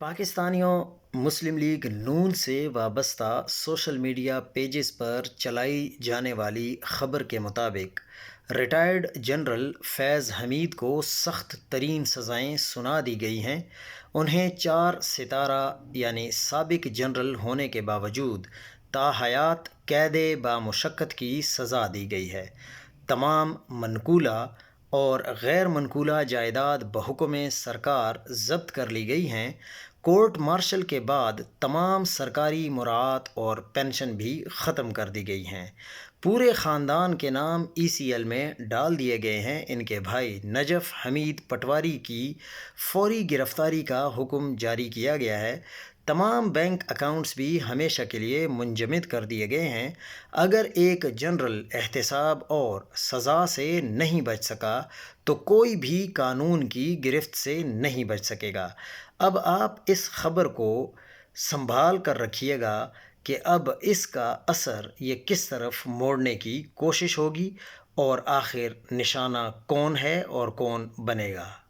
پاکستانیوں مسلم لیگ نون سے وابستہ سوشل میڈیا پیجز پر چلائی جانے والی خبر کے مطابق ریٹائرڈ جنرل فیض حمید کو سخت ترین سزائیں سنا دی گئی ہیں۔ انہیں 4 ستارہ یعنی سابق جنرل ہونے کے باوجود تاحیات قید بامشقت کی سزا دی گئی ہے۔ تمام منقولہ اور غیر منقولہ جائیداد بحکم سرکار ضبط کر لی گئی ہیں۔ کورٹ مارشل کے بعد تمام سرکاری مراعات اور پنشن بھی ختم کر دی گئی ہیں۔ پورے خاندان کے نام ECL میں ڈال دیے گئے ہیں۔ ان کے بھائی نجف حمید پٹواری کی فوری گرفتاری کا حکم جاری کیا گیا ہے۔ تمام بینک اکاؤنٹس بھی ہمیشہ کے لیے منجمد کر دیے گئے ہیں۔ اگر ایک جنرل احتساب اور سزا سے نہیں بچ سکا تو کوئی بھی قانون کی گرفت سے نہیں بچ سکے گا۔ اب آپ اس خبر کو سنبھال کر رکھیے گا کہ اب اس کا اثر یہ کس طرف موڑنے کی کوشش ہوگی اور آخر نشانہ کون ہے اور کون بنے گا۔